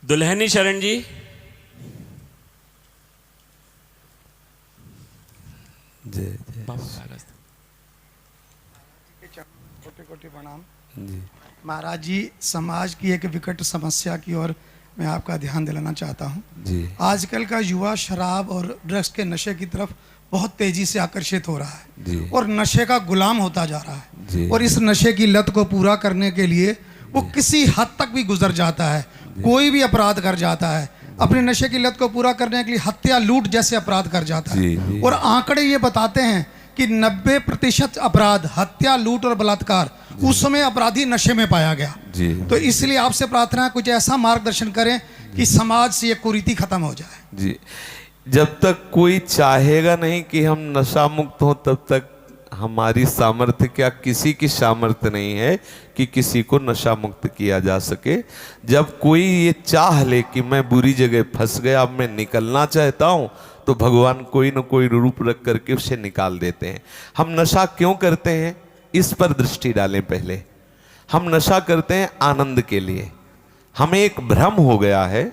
दुल्हनी शरण जी। जय जय कोटि कोटि प्रणाम। जी। महाराज जी, समाज की एक विकट समस्या की ओर मैं आपका ध्यान दिलाना चाहता हूँ। जी। आजकल का युवा शराब और ड्रग्स के नशे की तरफ बहुत तेजी से आकर्षित हो रहा है जी। और नशे का गुलाम होता जा रहा है। जी। और इस नशे की लत को पूरा करने के लिए वो किसी हद तक भी गुजर जाता है, कोई भी अपराध कर जाता है। अपने नशे की लत को पूरा करने के लिए हत्या, लूट जैसे अपराध कर जाता जी, है। जी। और आंकड़े ये बताते हैं कि 90% अपराध, हत्या, लूट और बलात्कार, उस समय अपराधी नशे में पाया गया। जी। तो इसलिए आपसे प्रार्थना है, कुछ ऐसा मार्गदर्शन करें कि समाज से ये कुरीति खत्म हो जाए। जी। जब तक कोई चाहेगा नहीं कि हम नशा मुक्त हो, तब तक हमारी सामर्थ्य, क्या किसी की सामर्थ्य नहीं है कि किसी को नशा मुक्त किया जा सके। जब कोई ये चाह ले कि मैं बुरी जगह फंस गया, अब मैं निकलना चाहता हूँ, तो भगवान कोई न कोई रूप रख करके उसे निकाल देते हैं। हम नशा क्यों करते हैं, इस पर दृष्टि डालें। पहले हम नशा करते हैं आनंद के लिए। हमें एक भ्रम हो गया है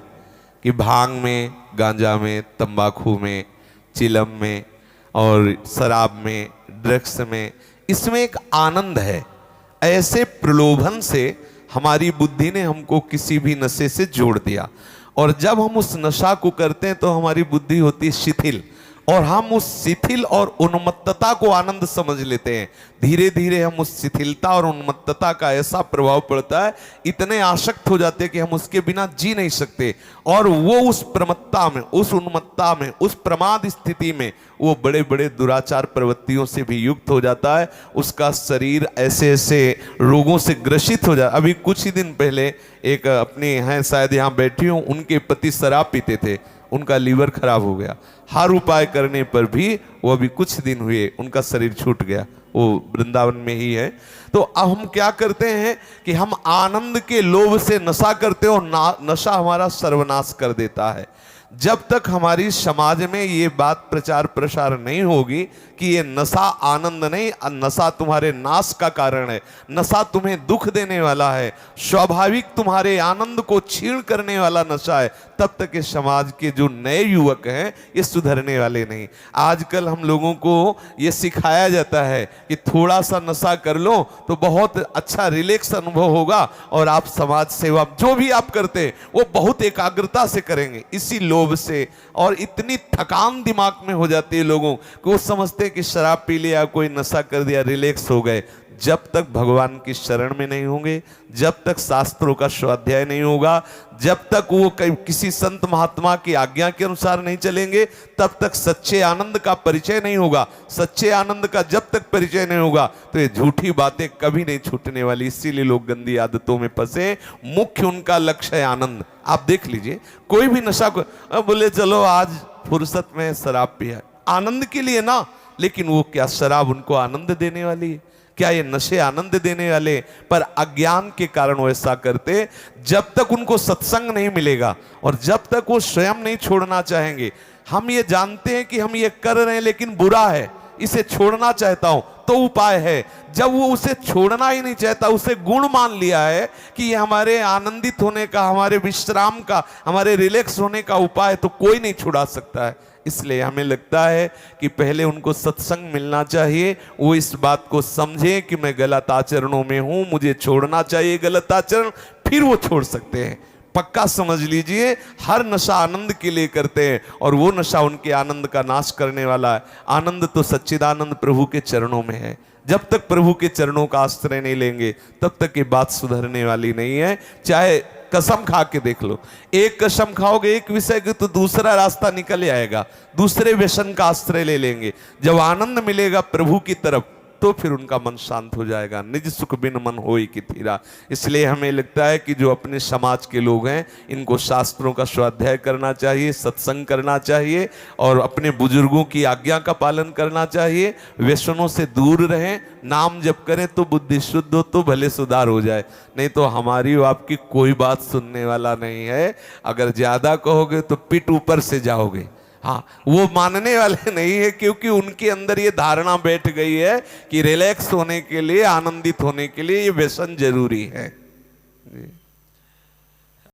कि भांग में, गांजा में, तंबाकू में, चिलम में और शराब में, ड्रग्स में, इसमें एक आनंद है। ऐसे प्रलोभन से हमारी बुद्धि ने हमको किसी भी नशे से जोड़ दिया, और जब हम उस नशा को करते हैं तो हमारी बुद्धि होती है शिथिल, और हम उस शिथिल और उन्मत्तता को आनंद समझ लेते हैं। धीरे धीरे हम उस शिथिलता और उन्मत्तता का ऐसा प्रभाव पड़ता है, इतने आसक्त हो जाते हैं कि हम उसके बिना जी नहीं सकते। और वो उस प्रमत्ता में, उस उन्मत्ता में, उस प्रमाद स्थिति में वो बड़े बड़े दुराचार प्रवृत्तियों से भी युक्त हो जाता है। उसका शरीर ऐसे ऐसे रोगों से ग्रसित हो जाता। अभी कुछ ही दिन पहले एक अपने हैं, शायद यहाँ बैठी हूँ, उनके पति शराब पीते थे, उनका लीवर खराब हो गया। हर उपाय करने पर भी वो अभी कुछ दिन हुए उनका शरीर छूट गया। वो वृंदावन में ही है। तो अब हम क्या करते हैं कि हम आनंद के लोभ से नशा करते हैं, और नशा हमारा सर्वनाश कर देता है। जब तक हमारी समाज में ये बात प्रचार प्रसार नहीं होगी कि ये नशा आनंद नहीं, नशा तुम्हारे नाश का कारण है, नशा तुम्हें दुख देने वाला है, स्वाभाविक तुम्हारे आनंद को छीण करने वाला नशा है, तब तक इस समाज के जो नए युवक हैं ये सुधरने वाले नहीं। आजकल हम लोगों को ये सिखाया जाता है कि थोड़ा सा नशा कर लो तो बहुत अच्छा रिलैक्स अनुभव होगा, और आप समाज सेवा जो भी आप करते हैं वो बहुत एकाग्रता से करेंगे। इसी लोभ से और इतनी थकान दिमाग में हो जाती है लोगों को, वो समझते हैं कि शराब पी लिया, कोई नशा कर दिया, रिलैक्स हो गए। जब तक भगवान की शरण में नहीं होंगे, जब तक शास्त्रों का स्वाध्याय नहीं होगा, जब तक वो किसी संत महात्मा की आज्ञा के अनुसार नहीं चलेंगे, तब तक सच्चे आनंद का परिचय नहीं होगा। सच्चे आनंद का जब तक परिचय नहीं होगा तो ये झूठी बातें कभी नहीं छूटने वाली। इसीलिए लोग गंदी आदतों में फंसे। मुख्य उनका लक्ष्य है आनंद। आप देख लीजिए, कोई भी नशा को बोले चलो आज फुर्सत में शराब पिया, आनंद के लिए ना, लेकिन वो क्या शराब उनको आनंद देने वाली है? क्या ये नशे आनंद देने वाले? पर अज्ञान के कारण वो ऐसा करते। जब तक उनको सत्संग नहीं मिलेगा और जब तक वो स्वयं नहीं छोड़ना चाहेंगे, हम ये जानते हैं कि हम ये कर रहे हैं लेकिन बुरा है, इसे छोड़ना चाहता हूं, तो उपाय है। जब वो उसे छोड़ना ही नहीं चाहता, उसे गुण मान लिया है कि ये हमारे आनंदित होने का, हमारे विश्राम का, हमारे रिलैक्स होने का उपाय है, तो कोई नहीं छुड़ा सकता है। इसलिए हमें लगता है कि पहले उनको सत्संग मिलना चाहिए, वो इस बात को समझें कि मैं गलत आचरणों में हूं, मुझे छोड़ना चाहिए गलत आचरण, फिर वो छोड़ सकते हैं। पक्का समझ लीजिए, हर नशा आनंद के लिए करते हैं और वो नशा उनके आनंद का नाश करने वाला है। आनंद तो सच्चिदानंद प्रभु के चरणों में है। जब तक प्रभु के चरणों का आश्रय नहीं लेंगे तब तक ये बात सुधरने वाली नहीं है। चाहे कसम खा के देख लो, एक कसम खाओगे एक विषय की तो दूसरा रास्ता निकल आएगा, दूसरे व्यसन का आश्रय ले लेंगे। जब आनंद मिलेगा प्रभु की तरफ तो फिर उनका मन शांत हो जाएगा। निज सुख बिन मन होई कि थीरा। इसलिए हमें लगता है कि जो अपने समाज के लोग हैं इनको शास्त्रों का स्वाध्याय करना चाहिए, सत्संग करना चाहिए और अपने बुजुर्गों की आज्ञा का पालन करना चाहिए। व्यसनों से दूर रहें, नाम जप करें तो बुद्धि शुद्ध हो तो भले सुधार हो जाए, नहीं तो हमारी आपकी कोई बात सुनने वाला नहीं है। अगर ज्यादा कहोगे तो पिट ऊपर से जाओगे। हाँ, वो मानने वाले नहीं है, क्योंकि उनके अंदर ये धारणा बैठ गई है कि रिलैक्स होने के लिए, आनंदित होने के लिए ये व्यसन जरूरी है। जी।